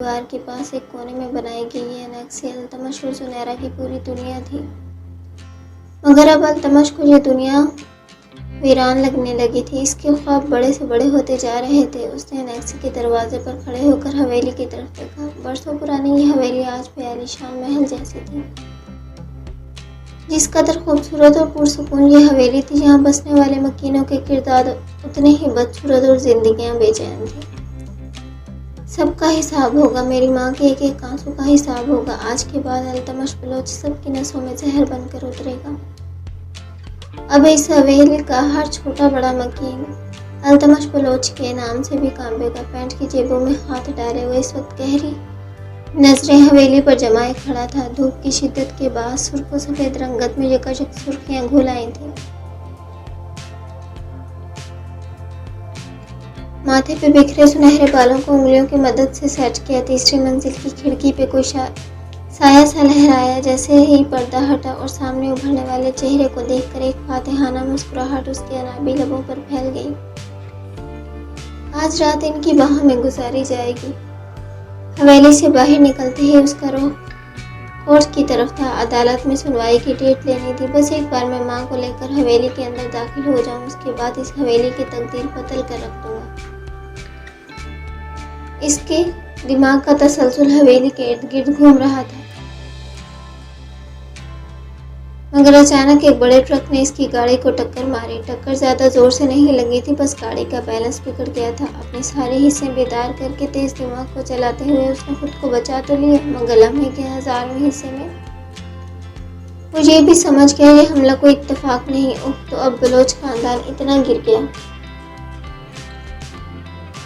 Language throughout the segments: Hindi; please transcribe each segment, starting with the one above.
दीवार के पास एक कोने में बनाई गई ये अनोखी अल्तमश और सुनहरा की पूरी दुनिया थी। मगर अब अल्तमश को ये दुनिया वीरान लगने लगी थी। इसके ख्वाब बड़े से बड़े होते जा रहे थे। उसने अनेक्सी के दरवाजे पर खड़े होकर हवेली की तरफ देखा। बरसों पुरानी ये हवेली आज भी आलीशान महल जैसी थी। जिस कदर खूबसूरत और पुरसुकून ये हवेली थी, यहाँ बसने वाले मकीनों के किरदार उतने ही बदसूरत और जिंदगियाँ बेचैन थी। सबका हिसाब होगा, मेरी माँ के एक एक आंसू का हिसाब होगा। आज के बाद अल्तमश बलोच सबकी नसों में जहर बनकर उतरेगा। अब इस हवेली का हर छोटा बड़ा मकीन अल्तमश बलोच के नाम से भी कांपेगा। पैंट की जेबों में हाथ डाले हुए इस वक्त गहरी नजरें हवेली पर जमाए खड़ा था। धूप की शिद्दत के बाद सुर्ख सफेद रंगत में यकजक सुर्खियां घुल आई थी। माथे पे बिखरे सुनहरे बालों को उंगलियों की मदद से सेट किया। तीसरी मंजिल की खिड़की पे कोई साया सा लहराया। जैसे ही पर्दा हटा और सामने उभरने वाले चेहरे को देखकर एक फातिहाना मुस्कुराहट उसके अनाबी लबों पर फैल गई। आज रात इनकी बाहों में गुजारी जाएगी। हवेली से बाहर निकलते ही उसका रुख कोर्ट की तरफ था। अदालत में सुनवाई की डेट लेनी थी। बस एक बार मैं माँ को लेकर हवेली के अंदर दाखिल हो जाऊं, उसके बाद इस हवेली की तकदीर बदल कर रख दूंगा। इसके दिमाग का तसलसल हवेली के इर्द गिर्द घूम रहा था, मगर अचानक एक बड़े ट्रक ने इसकी गाड़ी को टक्कर मारी। टक्कर ज्यादा जोर से नहीं लगी थी, बस गाड़ी का बैलेंस बिगड़ गया था। अपने सारे हिस्से बेदार करके तेज दिमाग को चलाते हुए उसने खुद को बचा तो लिया, मगर लम्हे के 1000वें हिस्से में वो ये भी समझ गया ये हमला कोई इत्तेफाक नहीं। तो अब बलोच खानदान इतना गिर गया।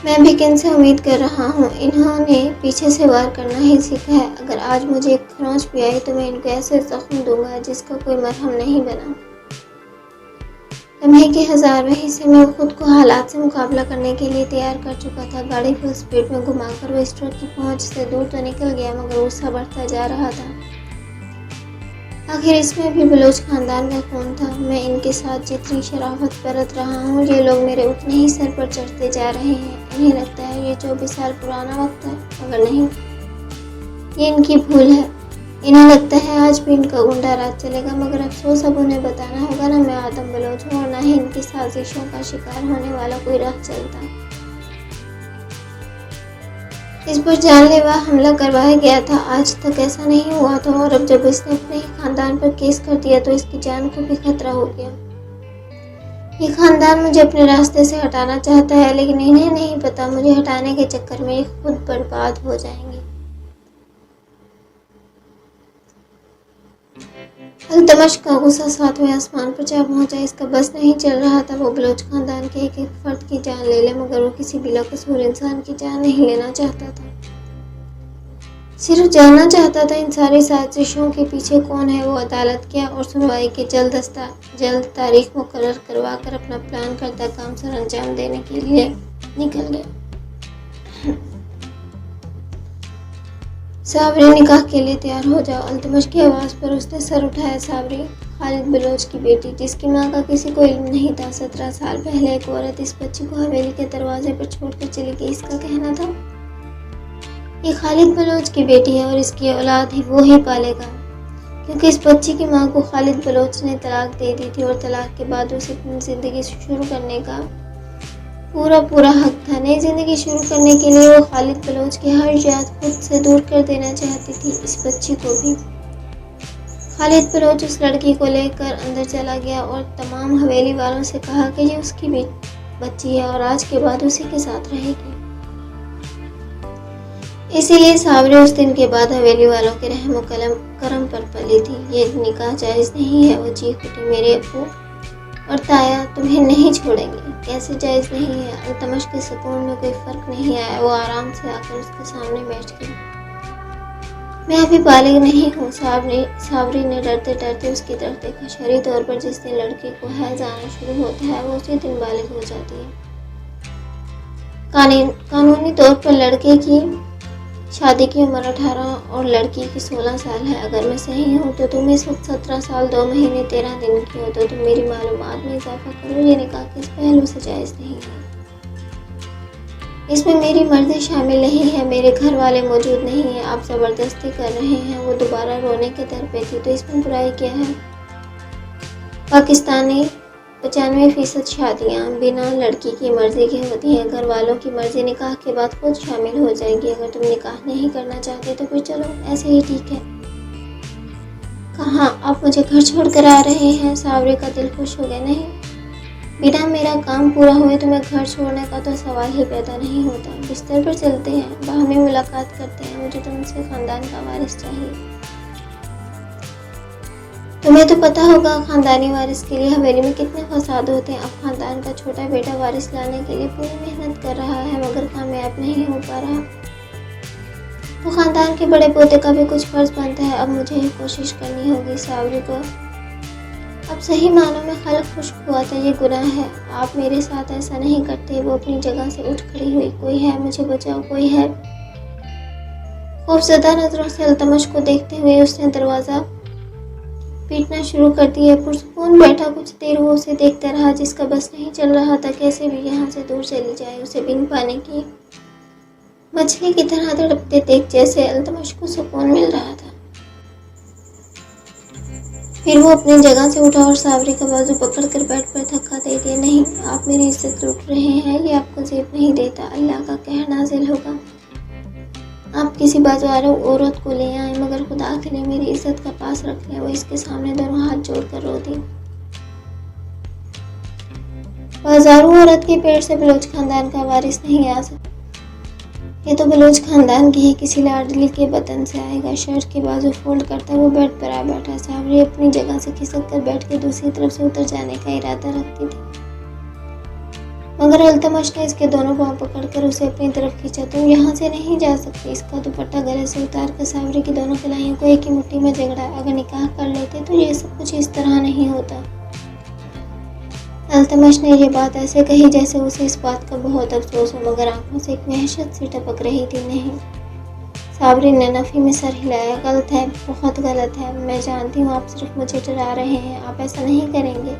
मैं भी किन से उम्मीद कर रहा हूँ। इन्होंने पीछे से वार करना ही सीखा है। अगर आज मुझे एक खरोंच भी आई तो मैं इनको ऐसे जख्म दूंगा जिसका कोई मरहम नहीं बना। लम्हे के 1000वें हिस्से में वो खुद को हालात से मुकाबला करने के लिए तैयार कर चुका था। गाड़ी फुल स्पीड में घुमाकर वो इस ट्रक की पहुंच से दूर तो निकल गया, मगर गुस्सा बढ़ता जा रहा था। आखिर इसमें भी बलोच खानदान का खून था। मैं इनके साथ जितनी शराफत बरत रहा हूँ, ये लोग मेरे उतने ही सर पर चढ़ते जा रहे हैं। इन्हें लगता है ये 24 साल पुराना वक्त है, मगर नहीं, ये इनकी भूल है। इन्हें लगता है आज भी इनका गुंडा राज चलेगा, मगर अफसोस अब उन्हें बताना होगा ना मैं आदम बलोच हूँ और ना ही इनकी साजिशों का शिकार होने वाला कोई राह चलता। इस पर जानलेवा हमला करवाया गया था, आज तक ऐसा नहीं हुआ था, और अब जब इसने अपने ही खानदान पर केस कर दिया तो इसकी जान को भी खतरा हो गया। ये खानदान मुझे अपने रास्ते से हटाना चाहता है, लेकिन इन्हें नहीं पता मुझे हटाने के चक्कर में ये खुद बर्बाद हो जाएंगे। अल्तमश का गुस्सा 7वें आसमान पर जा पहुंचा। इसका बस नहीं चल रहा था वो बलोच खानदान के एक एक फर्द की जान ले ले, मगर वो किसी बिलाकसूर इंसान की जान नहीं लेना चाहता था। सिर्फ जानना चाहता था इन सारी साजिशों के पीछे कौन है। वो अदालत क्या और सुनवाई के जल्द तारीख मुकर्रर करवा कर अपना प्लान करता काम सर अंजाम देने के लिए निकल गया। साबरी, निकाह के लिए तैयार हो जाओ। अल्तमश की आवाज़ पर उसने सर उठाया। साबरी खालिद बलोच की बेटी, जिसकी माँ का किसी को इल्म नहीं था। 17 साल पहले एक औरत इस बच्ची को हवेली के दरवाजे पर छोड़कर चली गई। इसका कहना था ये खालिद बलोच की बेटी है और इसकी औलाद ही वो ही पालेगा, क्योंकि इस बच्ची की माँ को खालिद बलोच ने तलाक दे दी थी और तलाक के बाद उसे अपनी ज़िंदगी शुरू करने का पूरा हक था। नई जिंदगी शुरू करने के लिए वो खालिद बलोच की हर याद खुद से दूर कर देना चाहती थी, इस बच्ची को भी। खालिद बलोच उस लड़की को लेकर अंदर चला गया और तमाम हवेली वालों से कहा कि ये उसकी भी बच्ची है और आज के बाद उसी के साथ रहेगी। इसीलिए साबरी उस दिन के बाद हवेली वालों के रहम करम पर पली थी। ये निकाह जायज़ नहीं है। वो चीख उठी, मेरे अब्बू और ताया तुम्हें नहीं छोड़ेंगे। कैसे जायज़ नहीं है? अल्तमश के सुकून में कोई फ़र्क नहीं आया। वो आराम से आकर उसके सामने बैठ गई। मैं अभी बालिग नहीं हूँ। साबरी ने डरते डरते उसकी तरफ देखा। शरई तौर पर जिस दिन लड़की को हैज़ आना शुरू होता है वो उसी दिन बालिग हो जाती है। कानूनी तौर पर लड़के की शादी की उम्र 18 और लड़की की 16 साल है। अगर मैं सही हूँ तो तुम इस वक्त 17 साल 2 महीने 13 दिन की हो, तो तुम मेरी मालूमात में इजाफा करो। ये निकाह किस पहलू से जायज़ नहीं है। इसमें मेरी मर्ज़ी शामिल नहीं है, मेरे घर वाले मौजूद नहीं हैं, आप ज़बरदस्ती कर रहे हैं। वो दोबारा रोने के दर पे थी, तो इसमें बुराई क्या है? पाकिस्तानी 95% शादियाँ बिना लड़की की मर्ज़ी की होती हैं। घर वालों की मर्ज़ी निकाह के बाद खुद शामिल हो जाएगी। अगर तुम निकाह नहीं करना चाहते तो फिर चलो, ऐसे ही ठीक है। कहाँ आप मुझे घर छोड़ कर आ रहे हैं? सावरी का दिल खुश हो गया। नहीं, बिना मेरा काम पूरा हुए तुम्हें घर छोड़ने का तो सवाल ही पैदा नहीं होता। बिस्तर पर चलते हैं, बाहमी मुलाकात करते हैं। मुझे तुमसे ख़ानदान का वारिस चाहिए। तुम्हें तो पता होगा खानदानी वारिस के लिए हवेली में कितने फसाद होते हैं। अब खानदान का छोटा बेटा वारिस लाने के लिए पूरी मेहनत कर रहा है, मगर कामयाब नहीं हो पा रहा। तो खानदान के बड़े पोते का भी कुछ फर्ज बनता है। अब मुझे ही कोशिश करनी होगी। सावरी को अब सही मानों में खल्क खुश्क हुआ था। ये गुनाह है, आप मेरे साथ ऐसा नहीं करते। वो अपनी जगह से उठ खड़ी हुई। कोई है, मुझे बचाओ, कोई है। खौफजदा नजरों से अल्तमश को देखते हुए उसने दरवाज़ा पीटना शुरू कर दिया। पुरसुकून बैठा कुछ देर वो उसे देखता रहा, जिसका बस नहीं चल रहा था कैसे भी यहाँ से दूर चली जाए। उसे बिन पानी की मछली की तरह तड़पते देख जैसे अल्तमश को सुकून मिल रहा था। फिर वो अपनी जगह से उठा और सावरी का बाजू पकड़कर बेड पर धक्का दे दिया। नहीं, आप मेरी इज्जत लूट रहे हैं, ये आपको जेब नहीं देता। अल्लाह का कहर नाजिल होगा, आप किसी बाजारों औरत को ले आए, मगर खुदा के लिए मेरी इज्जत का पास रख लें। वो इसके सामने दोनों हाथ जोड़कर रो दी। बाजारों औरत के पेट से बलोच खानदान का वारिस नहीं आ सकता। ये तो बलोच खानदान की ही किसी लाडली के बदन से आएगा। शर्ट के बाजू फोल्ड करता वो बेड पर आ बैठा। सावरी अपनी जगह से खिसक कर बेड के दूसरी तरफ से उतर जाने का इरादा रखती थी, मगर अल्तमश ने इसके दोनों पांव पकड़कर उसे अपनी तरफ खींचा। तुम यहाँ से नहीं जा सकती। इसका दुपट्टा गले से उतार कर सावरी की दोनों कलाइयों को एक ही मुट्ठी में जकड़ा। अगर निकाह कर लेते तो ये सब कुछ इस तरह नहीं होता। अल्तमश ने यह बात ऐसे कही जैसे उसे इस बात का बहुत अफसोस हो, मगर आंखों से एक वहशत सी टपक रही थी। नहीं, सावरी ने नफी में सर हिलाया। गलत है, बहुत गलत है। मैं जानती हूँ आप सिर्फ मुझे डरा रहे हैं, आप ऐसा नहीं करेंगे।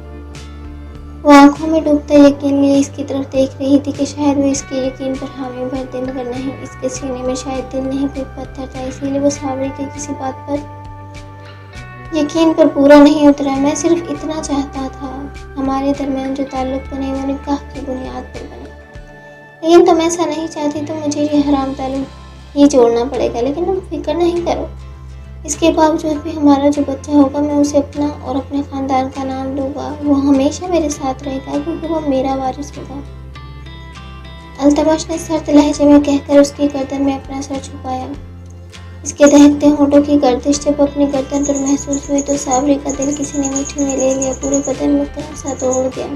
वो आंखों में डूबता यकीन लिए इसकी तरफ देख रही थी कि शायद वो इसके यकीन पर हामी भर दे, मगर नहीं, इसके सीने में शायद दिल नहीं कोई पत्थर था। इसीलिए वो सावरी के किसी बात पर यकीन पर पूरा नहीं उतरा। मैं सिर्फ इतना चाहता था, हमारे दरमियान जो ताल्लुक बने वो निकाह की बुनियाद पर बने। लेकिन तुम ऐसा नहीं चाहती, तो मुझे ये हराम ताल्लुक ही जोड़ना पड़ेगा। लेकिन तुम फिक्र नहीं करो, इसके बावजूद भी हमारा जो बच्चा होगा मैं उसे अपना और अपने ख़ानदान का नाम दूंगा। वो हमेशा मेरे साथ रहेगा, क्योंकि वो मेरा वारिस होगा। अल्तमश ने सर्द लहजे में कहकर उसकी गर्दन में अपना सर छुपाया। इसके दहकते होंठों की गर्दिश जब अपनी गर्दन पर महसूस हुई तो सावरी का दिल किसी ने मुट्ठी में ले लिया। पूरे बदन में सा दौड़ गया।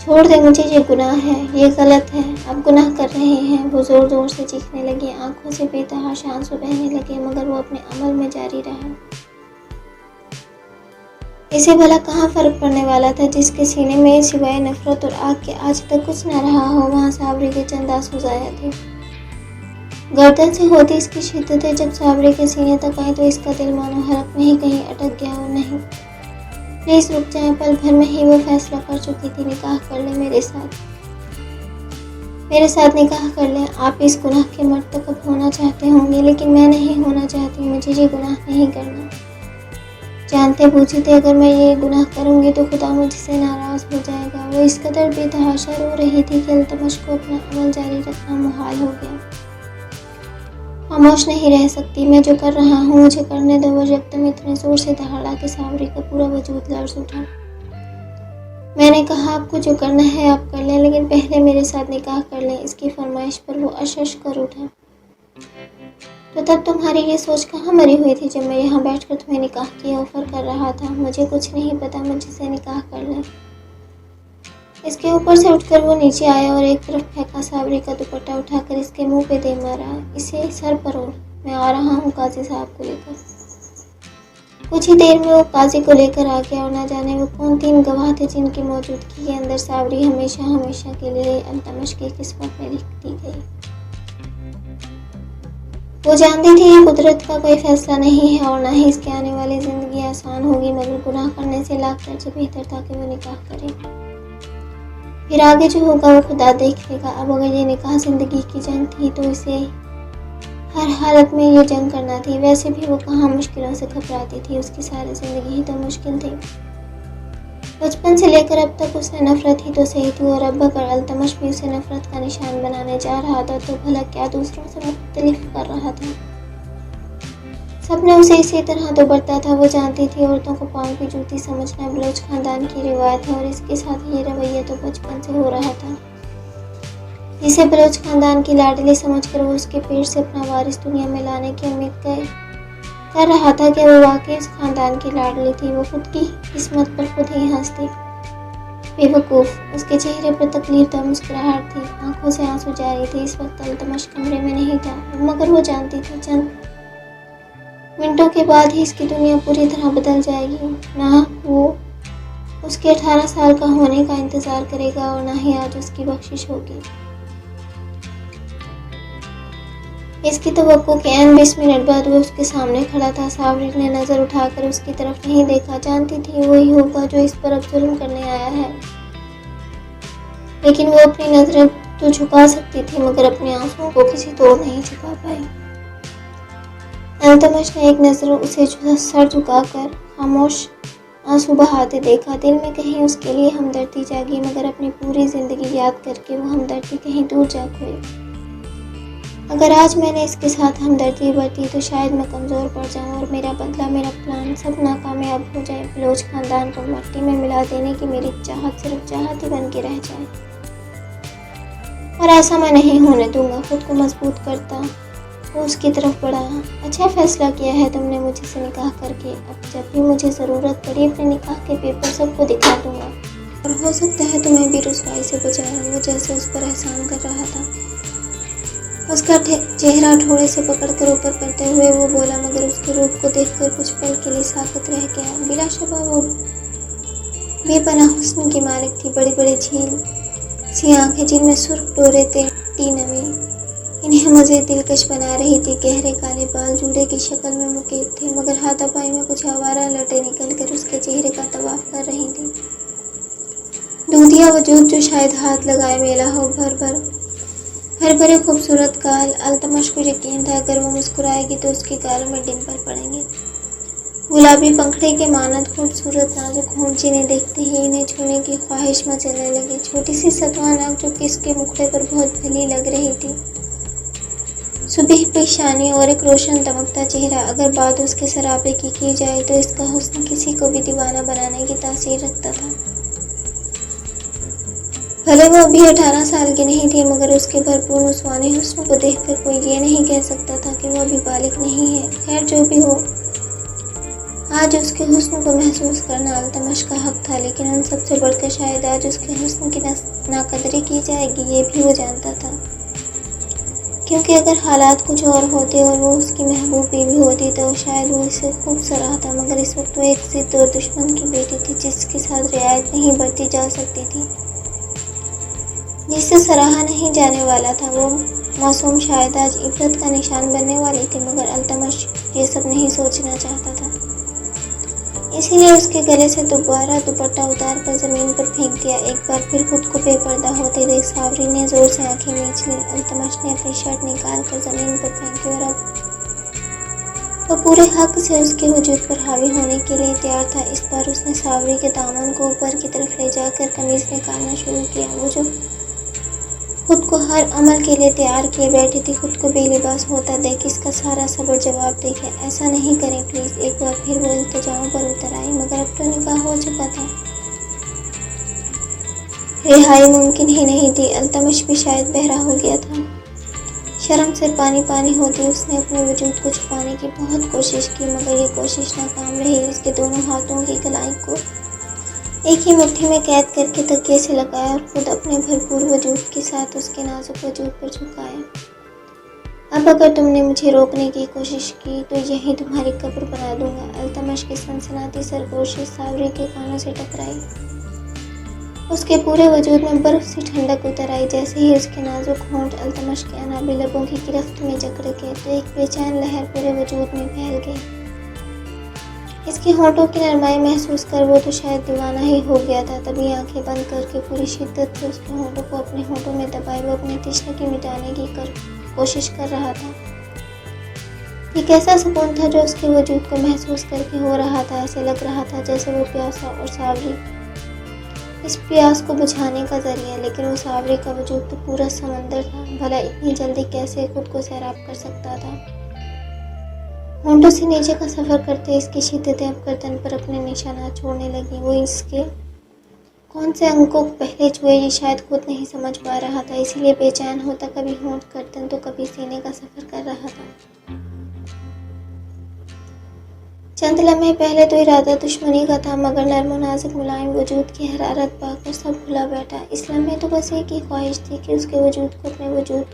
छोड़ दे मुझे, ये गुनाह है, ये गलत है, आप गुनाह कर रहे हैं। वो जोर जोर से चीखने लगी। आंखों से बेतहाशा आंसू बहने लगे, मगर वो अपने अमल में जारी रहा। इसे भला कहाँ फर्क पड़ने वाला था? जिसके सीने में सिवाय नफरत और आग के आज तक कुछ न रहा हो, वहाँ सावरी के चंद आंसू जाया थे। गर्दन से होती इसकी शिद्दतें जब सावरी के सीने तक आई तो इसका दिल मानो हलक में ही कहीं अटक गया हो। नहीं, प्लीज रुक जाएं। पल भर में ही वो फैसला कर चुकी थी। निकाह कर ले मेरे साथ निकाह कर ले। आप इस गुनाह के मर्तकब होना चाहते होंगे, लेकिन मैं नहीं होना चाहती। मुझे ये गुनाह नहीं करना। जानते बूझते अगर मैं ये गुनाह करूंगी तो खुदा मुझसे नाराज हो जाएगा। वो इस कदर बेतहाशा रो रही थी कि अल्तमश को अपना अमल जारी रखना मुहाल हो गया। खामोश नहीं रह सकती, मैं जो कर रहा हूँ मुझे करने दो। वो यकदम इतने जोर से दहाड़ा कि सावरी का पूरा वजूद लर्ज़ उठा। मैंने कहा आपको जो करना है आप कर लें, लेकिन पहले मेरे साथ निकाह कर लें। इसकी फरमाइश पर वो अशश कर उठा। तो तब तुम्हारी ये सोच कहाँ मरी हुई थी जब मैं यहाँ बैठकर तुम्हें निकाह की ऑफर कर रहा था? मुझे कुछ नहीं पता, मुझसे निकाह कर लें। इसके ऊपर से उठकर वो नीचे आया और एक तरफ फेंका। सावरी का दुपट्टा उठाकर इसके मुंह पे दे मारा। इसे सर पर ओढ़, मैं आ रहा हूँ काजी साहब को लेकर। कुछ ही देर में वो काजी को लेकर आ गया और न जाने वो कौन 3 गवाह थे जिनकी मौजूदगी के अंदर सावरी हमेशा हमेशा के लिए अल्तमश की किस्मत में लिख दी गई। वो जानती थी ये कुदरत का कोई फैसला नहीं है और न ही इसके आने वाली ज़िंदगी आसान होगी, मगर गुनाह करने से लाख दर्जे बेहतर था कि वो निकाह करे। फिर आगे जो होगा वो खुदा देख लेगा। अब अगर ये निकाह ज़िंदगी की जंग थी तो इसे हर हालत में ये जंग करना थी। वैसे भी वो कहाँ मुश्किलों से घबराती थी, उसकी सारी ज़िंदगी ही तो मुश्किल थी। बचपन से लेकर अब तक उसने नफ़रत ही तो सही थी, और अब अगर अल्तमश भी उसे नफ़रत का निशान बनाने जा रहा था तो भला क्या दूसरों से मुख्तलिफ कर रहा था। सबने उसे इसी तरह तो बरता था। वो जानती थी औरतों को पाँव की जूती समझना बलोच खानदान की रिवायत है, और इसके साथ ये रवैया तो बचपन से हो रहा था। जिसे बलोच खानदान की लाडली समझकर वो उसके पेट से अपना वारिस दुनिया में लाने की उम्मीद कर रहा था कि वो वाकई उस खानदान की लाडली थी। वो खुद की किस्मत पर खुद ही हंसती। बेवकूफ़, उसके चेहरे पर तकलीफदा मुस्कुराहट थी, आंखों से आंसू जारी थे। इस वक्त अल्तमश कमरे में नहीं था, मगर वो जानती थी चंद मिनटों के बाद ही इसकी दुनिया पूरी तरह बदल जाएगी। ना वो उसके 18 साल का होने का इंतज़ार करेगा और ना ही आज उसकी बख्शिश होगी। इसकी तवक्को के ऐन 20 मिनट बाद वो उसके सामने खड़ा था। सावरी ने नज़र उठाकर उसकी तरफ नहीं देखा। जानती थी वही होगा जो इस पर अब जुल्म करने आया है, लेकिन वो अपनी नज़रें तो झुका सकती थी मगर अपने आंसुओं को किसी तौर नहीं छुपा पाई। अल्तमश ने एक नज़र उसे सर झुकाकर खामोश आंसू बहाते देखा। दिल में कहीं उसके लिए हमदर्दी जागी, मगर अपनी पूरी ज़िंदगी याद करके वो हमदर्दी कहीं दूर जा खोई। अगर आज मैंने इसके साथ हमदर्दी बरती तो शायद मैं कमज़ोर पड़ जाऊं और मेरा बदला, मेरा प्लान सब नाकामयाब हो जाए। बलोच खानदान को मिट्टी में मिला देने की मेरी चाहत सिर्फ चाहत ही बन के रह जाए, और ऐसा मैं नहीं होने दूंगा। खुद को मजबूत करता वो उसकी तरफ बढ़ा। अच्छा फैसला किया है तुमने मुझसे निकाह करके। अब जब भी मुझे ज़रूरत पड़ी अपने निकाह के पेपर सबको दिखा दूंगा, और हो सकता है तुम्हें भी रुसवाई से बचाया। वो जैसे उस पर एहसान कर रहा था। उसका चेहरा ठोड़े से पकड़कर ऊपर करते हुए वो बोला, मगर उसके रूप को देखकर कुछ पल के लिए साकत रह गया। बिलाशुबा वो बेपनाह हुस्न की मालिक थी। बड़ी बड़ी झील सी आंखें जिनमें सुर्ख डोरे थे, टी नमी इन्हें मज़ीद दिलकश बना रही थी। गहरे काले बाल जूड़े की शक्ल में मुकेद थे, मगर हाथापाई में कुछ आवारा लटें निकलकर उसके चेहरे का तवाफ कर रही थी। दूधिया वजूद जो शायद हाथ लगाए मेला हो भर भरे खूबसूरत गाल। अल्तमश को यकीन था अगर वो मुस्कुराएगी तो उसके गालों में डिंपल पड़ेंगे। गुलाबी पंखड़ी के मानद खूबसूरत नाजुक होंठ जिन्हें देखते ही इन्हें छूने की ख्वाहिश मचलने लगी। छोटी सी सतवान आँख जो कि इसके मुखड़े पर बहुत भली लग रही थी। सुबह पेशानी और एक रोशन दमकता चेहरा। अगर बात उसके सरापे की जाए तो इसका हुस्न किसी को भी दीवाना बनाने की तासीर रखता था। भले वो अभी 18 साल की नहीं थी, मगर उसके भरपूर नुस्वानी हुस्न को देखकर कोई ये नहीं कह सकता था कि वो अभी बालिग नहीं है। खैर जो भी हो, आज उसके हुस्न को महसूस करना अल्तमश का हक था, लेकिन उन सबसे बढ़कर शायद आज उसके हुस्न की नाकदरी की जाएगी ये भी वो जानता था। क्योंकि अगर हालात कुछ और होते और वो उसकी महबूब बीवी होती तो शायद वो इसे खूब सराहता, मगर इस वक्त वो एक जिद और दुश्मन की बेटी थी जिसके साथ रियायत नहीं बरती जा सकती थी, जिसे सराहा नहीं जाने वाला था। वो मासूम शायद आज इबरत का निशान बनने वाली थी, मगर अल्तमश ये सब नहीं सोचना चाहता था। इसीलिए उसके गले से दोबारा दुपट्टा उतार कर ज़मीन पर फेंक दिया। एक बार फिर खुद को बेपर्दा होते देख सावरी ने ज़ोर से आंखें मींच लीं। अल्तमश ने अपनी शर्ट निकाल कर ज़मीन पर फेंकी और अब वो पूरे हक से उसके वजूद पर हावी होने के लिए तैयार था। इस बार उसने सावरी के दामन को ऊपर की तरफ ले जाकर कमीज़ निकालना शुरू किया। वो जो खुद को हर अमल के लिए तैयार किए बैठी थी, खुद को बेलिबास होता देख इसका सारा सब्र जवाब देखे, ऐसा नहीं करें प्लीज़। एक बार फिर वो इल्तिजाओं पर उतर आई, मगर अब तो निकाह हो चुका था। रिहाई मुमकिन ही नहीं थी। अल्तमश भी शायद बहरा हो गया था। शर्म से पानी पानी होती उसने अपने वजूद को छुपाने की बहुत कोशिश की, मगर ये कोशिश नाकाम रही। इसके दोनों हाथों की कलाई को एक ही मुट्ठी में कैद करके तकिए से लगाया और खुद अपने भरपूर वजूद के साथ उसके नाजुक वजूद पर झुकाया। अब अगर तुमने मुझे रोकने की कोशिश की तो यहीं तुम्हारी कब्र बना दूंगा। अल्तमश की सनसनाती सरगोशी सावरी के कानों से टकराई। उसके पूरे वजूद में बर्फ सी ठंडक उतर आई। जैसे ही उसके नाजुक होंठ अल्तमश के अनाबी लबों की गिरफ्त में जकड़ गए तो एक बेचैन लहर पूरे वजूद में फैल गई। इसके होंठों की नरमाई महसूस कर वो तो शायद दीवाना ही हो गया था। तभी आंखें बंद करके पूरी शिद्दत से उसके होंठों को अपने होंठों में दबाए वो अपनी तृष्णा की मिटाने की कोशिश कर रहा था। ये कैसा सुकून था जो उसके वजूद को महसूस करके हो रहा था। ऐसे लग रहा था जैसे वो प्यासा और सावरी इस प्यास को बुझाने का जरिया, लेकिन वो सावरी का वजूद तो पूरा समंदर था। भला इतनी जल्दी कैसे खुद को सैराब कर सकता था। होंठों से नीचे का सफर करते इसकी शिद्दतें अब गर्दन पर अपने निशाना छोड़ने लगी। वो इसके कौन से अंग को पहले छुए ये शायद खुद नहीं समझ पा रहा था, इसीलिए बेचैन होता कभी होंठ गर्दन तो कभी सीने का सफर कर रहा था। चंद लम्हे पहले तो इरादा दुश्मनी का था, मगर नर्म नाजुक मुलायम वजूद की हरारत पाकर सब भुला बैठा। इस लम्हे तो बस एक ही ख्वाहिश थी कि उसके वजूद को अपने वजूद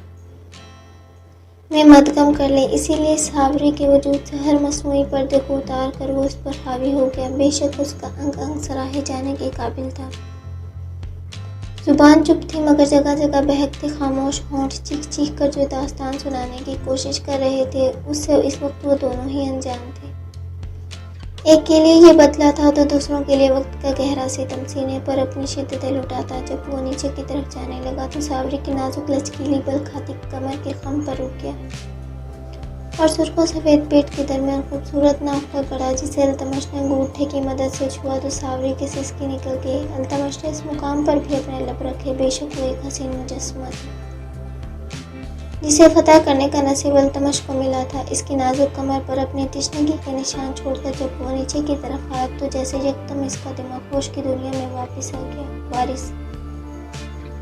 में मदगम कर ले। इसीलिए सावरी के वजूद से हर मसनूई पर्दे को उतार कर वो उस पर हावी हो गया। बेशक उसका अंग अंग सराहे जाने के काबिल था। जुबान चुप थी मगर जगह जगह बहकते खामोश होंठ चीख चीख कर जो दास्तान सुनाने की कोशिश कर रहे थे, उससे इस वक्त वो दोनों ही अनजान थे। एक के लिए ये बदला था तो दूसरों के लिए वक्त का गहरा सितम। सीने पर अपनी शिद्दतें लुटाता जब वो नीचे की तरफ जाने लगा तो सावरी की नाजुक लचकीली बल खाती कमर के खम पर रुक गया और सुर्खों सफ़ेद पेट के दरमियान खूबसूरत नाक का गड़ा जिसे अल्तमश ने अंगूठे की मदद से छुआ तो सावरी के सिसकी निकल गई। अल्तमश ने इस मुकाम पर भी अपने लब रखे। बेशक वो एक हसीन मुजस्समा थी जिसे फतह करने का नसीब अल्तमश को मिला था। इसकी नाजुक कमर पर अपनी तशनगी के निशान छोड़कर जब वो नीचे की तरफ आया तो जैसे यकदम इसका दिमाग होश की दुनिया में वापस आ गया। वारिस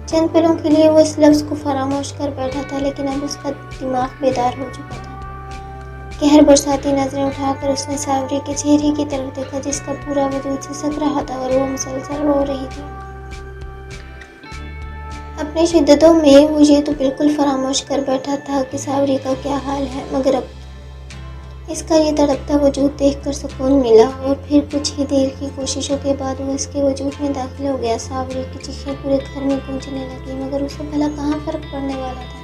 चंद पलों के लिए वो इस लफ्ज़ को फरामोश कर बैठा था, लेकिन अब उसका दिमाग बेदार हो चुका था। कहर बरसाती नजरें उठाकर उसने सावरी के चेहरे की तरफ देखा जिसका पूरा वजूद सिसक रहा था और वो मुसलसल रो रही थी। अपनी शिद्दतों में वो ये तो बिल्कुल फरामोश कर बैठा था कि सावरी का क्या हाल है, मगर अब इसका ये तड़पता वजूद देखकर सुकून मिला और फिर कुछ ही देर की कोशिशों के बाद वो इसके वजूद में दाखिल हो गया। सावरी की चीखें पूरे घर में गूंजने लगी, मगर उसे भला कहाँ फर्क पड़ने वाला था।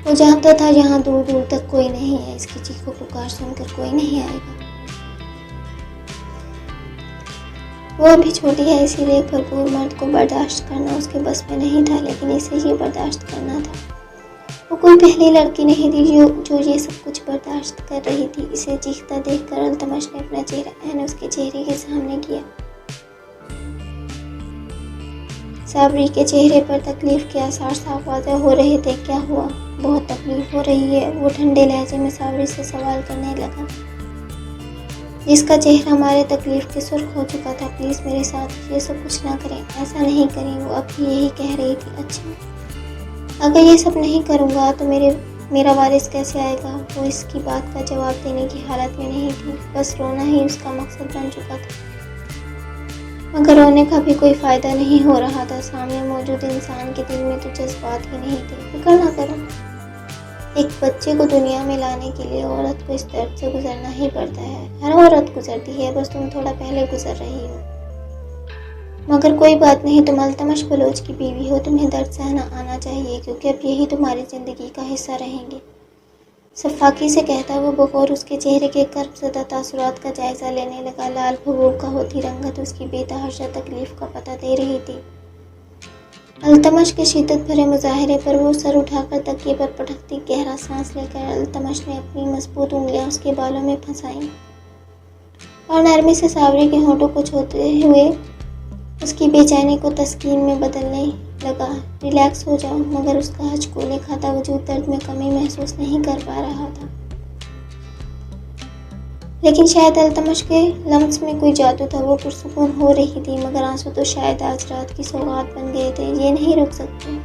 वो जानता था यहाँ दूर दूर तक कोई नहीं है, इसकी चीखों पुकार सुनकर कोई नहीं आएगा। वो अभी छोटी है, इसीलिए एक भरपूर मर्द को बर्दाश्त करना उसके बस में नहीं था, लेकिन इसे ये बर्दाश्त करना था। वो कोई पहली लड़की नहीं थी जो ये सब कुछ बर्दाश्त कर रही थी। इसे चीखता देखकर अल्तमश ने अपना चेहरा ऐन उसके चेहरे के सामने किया। साबरी के चेहरे पर तकलीफ के आसार साफ वाज़ेह हो रहे थे। क्या हुआ? बहुत तकलीफ हो रही है, वो ठंडे लहजे में साबरी से सवाल करने लगा, जिसका चेहरा हमारे तकलीफ के सुर्ख हो चुका था। प्लीज़ मेरे साथ ये सब कुछ ना करें, ऐसा नहीं करें। वो अभी यही कह रही थी। अच्छा, अगर ये सब नहीं करूँगा तो मेरा वारिस कैसे आएगा? वो इसकी बात का जवाब देने की हालत में नहीं थी, बस रोना ही उसका मकसद बन चुका था। मगर रोने का भी कोई फ़ायदा नहीं हो रहा था। सामने मौजूद इंसान के दिल में तो जज्बात ही नहीं थे। फिक्र ना करो, एक बच्चे को दुनिया में लाने के लिए औरत को इस दर्द से गुजरना ही पड़ता है। हर औरत गुजरती है, बस तुम थोड़ा पहले गुजर रही हो। मगर कोई बात नहीं, तुम अल्तमश बलोच की बीवी हो, तुम्हें दर्द सहना आना चाहिए, क्योंकि अब यही तुम्हारी ज़िंदगी का हिस्सा रहेंगे। सफ़ाकी से कहता वो बगौर उसके चेहरे के कर्बज़दा तासुरात का जायज़ा लेने लगा। लाल भभूक का होती रंगत उसकी बेतहाशा तकलीफ़ का पता दे रही थी। अल्तमश के शिद्दत भरे मुजाहरे पर वो सर उठाकर तकिए पर पटकती गहरा सांस लेकर अल्तमश ने अपनी मजबूत उंगलियां उसके बालों में फंसाईं और नरमी से सावरी के होंठों को छूते हुए उसकी बेचैनी को तस्कीन में बदलने लगा। रिलैक्स हो जाओ। मगर उसका हचकोले खाता वजूद दर्द में कमी महसूस नहीं कर पा रहा था। लेकिन शायद अल्तमश के लम्स में कोई जादू था। वो पुरसुकून हो रही थी, मगर आंसू तो शायद आज रात की सौगात बन गए थे। ये नहीं रुक सकते।